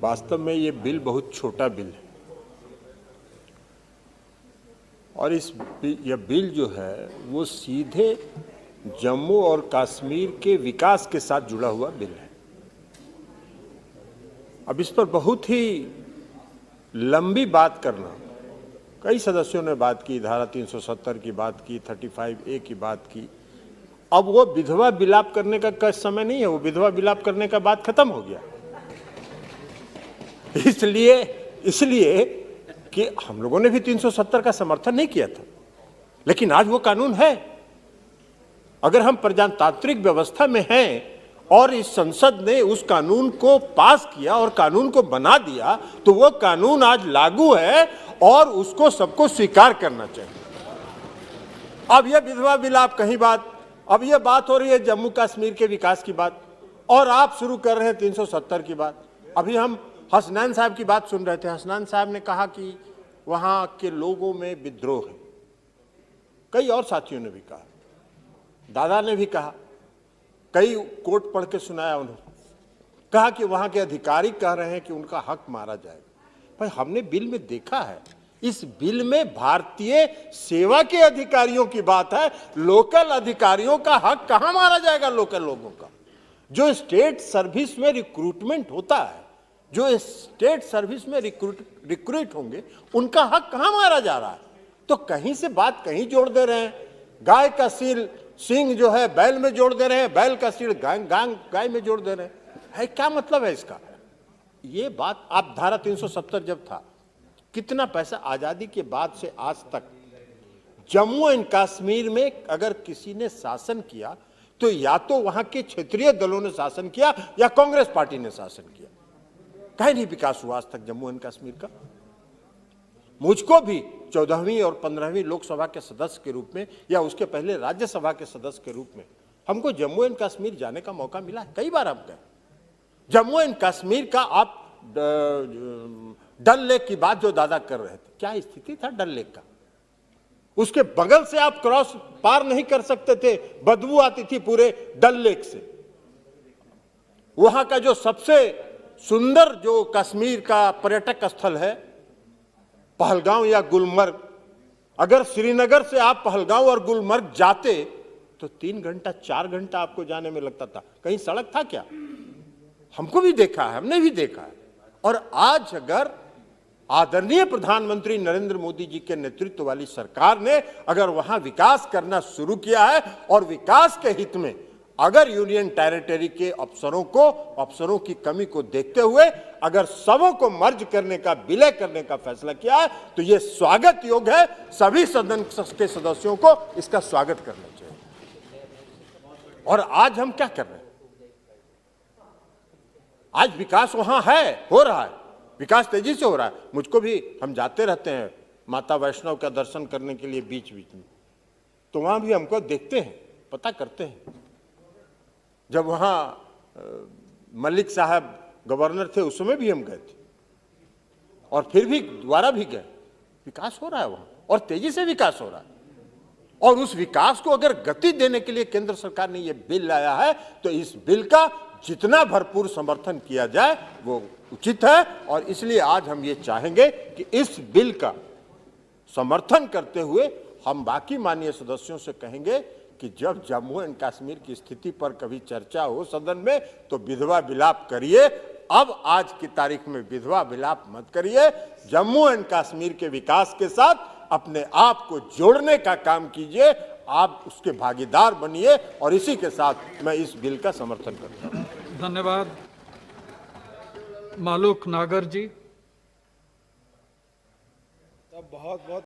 वास्तव में ये बिल बहुत छोटा बिल है और यह बिल जो है वो सीधे जम्मू और कश्मीर के विकास के साथ जुड़ा हुआ बिल है। अब इस पर बहुत ही लंबी बात करना, कई सदस्यों ने बात की, धारा 370 की बात की, 35A की बात की। अब वो विधवा विलाप करने का समय नहीं है, वो विधवा विलाप करने का बात खत्म हो गया। इसलिए कि हम लोगों ने भी 370 का समर्थन नहीं किया था, लेकिन आज वो कानून है। अगर हम प्रजातांत्रिक व्यवस्था में हैं और इस संसद ने उस कानून को पास किया और कानून को बना दिया, तो वो कानून आज लागू है और उसको सबको स्वीकार करना चाहिए। अब यह विधवा विलाप कहीं बात, अब यह बात हो रही है जम्मू कश्मीर के विकास की बात, और आप शुरू कर रहे हैं 370 की बात। अभी हम हसनैन साहब की बात सुन रहे थे। हसनैन साहब ने कहा कि वहां के लोगों में विद्रोह है। कई और साथियों ने भी कहा, दादा ने भी कहा, कई कोट पढ़ के सुनाया उन्होंने, कहा कि वहां के अधिकारी कह रहे हैं कि उनका हक मारा जाएगा। भाई, हमने बिल में देखा है, इस बिल में भारतीय सेवा के अधिकारियों की बात है। लोकल अधिकारियों का हक कहां मारा जाएगा? लोकल लोगों का जो स्टेट सर्विस में रिक्रूटमेंट होता है, जो स्टेट सर्विस में रिक्रूट होंगे, उनका हक कहां मारा जा रहा है? तो कहीं से बात कहीं जोड़ दे रहे हैं। गाय का सींग जो है बैल में जोड़ दे रहे हैं, बैल का सींग गाय में जोड़ दे रहे हैं। क्या मतलब है इसका? ये बात, आप धारा 370 जब था, कितना पैसा आजादी के बाद से आज तक जम्मू एंड कश्मीर में अगर किसी ने शासन किया तो या तो वहां के क्षेत्रीय दलों ने शासन किया या कांग्रेस पार्टी ने शासन किया। कहीं नहीं विकास हुआ आज तक जम्मू एंड कश्मीर का। मुझको भी 14वीं और 15वीं लोकसभा के सदस्य के रूप में या उसके पहले राज्यसभा के सदस्य के रूप में हमको जम्मू एंड कश्मीर जाने का मौका मिला है। कई बार हम गए। जम्मू एंड कश्मीर का, आप डल लेक की बात जो दादा कर रहे थे, क्या स्थिति था डल लेक का? उसके बगल से आप क्रॉस पार नहीं कर सकते थे, बदबू आती थी पूरे डल लेक से। वहां का जो सबसे सुंदर जो कश्मीर का पर्यटक स्थल है पहलगांव या गुलमर्ग, अगर श्रीनगर से आप पहलगांव और गुलमर्ग जाते तो 3 घंटा 4 घंटा आपको जाने में लगता था। कहीं सड़क था क्या? हमको भी देखा है, हमने भी देखा है। और आज अगर आदरणीय प्रधानमंत्री नरेंद्र मोदी जी के नेतृत्व वाली सरकार ने अगर वहां विकास करना शुरू किया है और विकास के हित में अगर यूनियन टेरिटरी के अफसरों की कमी को देखते हुए अगर सबों को मर्ज करने का, विलय करने का फैसला किया है, तो यह स्वागत योग्य है। सभी सदन के सदस्यों को इसका स्वागत करना चाहिए। और आज हम क्या कर रहे हैं? आज विकास वहां है, हो रहा है, विकास तेजी से हो रहा है। मुझको भी, हम जाते रहते हैं माता वैष्णव का दर्शन करने के लिए बीच बीच में, तो वहां भी हमको देखते हैं, पता करते हैं। जब वहां मलिक साहब गवर्नर थे उस समय भी हम गए थे और फिर भी दोबारा भी गए। विकास हो रहा है वहां और तेजी से विकास हो रहा है। और उस विकास को अगर गति देने के लिए केंद्र सरकार ने यह बिल लाया है, तो इस बिल का जितना भरपूर समर्थन किया जाए वो उचित है। और इसलिए आज हम ये चाहेंगे कि इस बिल का समर्थन करते हुए हम बाकी माननीय सदस्यों से कहेंगे कि जब जम्मू एंड कश्मीर की स्थिति पर कभी चर्चा हो सदन में, तो विधवा विलाप करिए। अब आज की तारीख में विधवा विलाप मत करिए। जम्मू एंड कश्मीर के विकास के साथ अपने आप को जोड़ने का काम कीजिए, आप उसके भागीदार बनिए। और इसी के साथ मैं इस बिल का समर्थन करता हूं। धन्यवाद। मालूक नागर जी। बहुत बहुत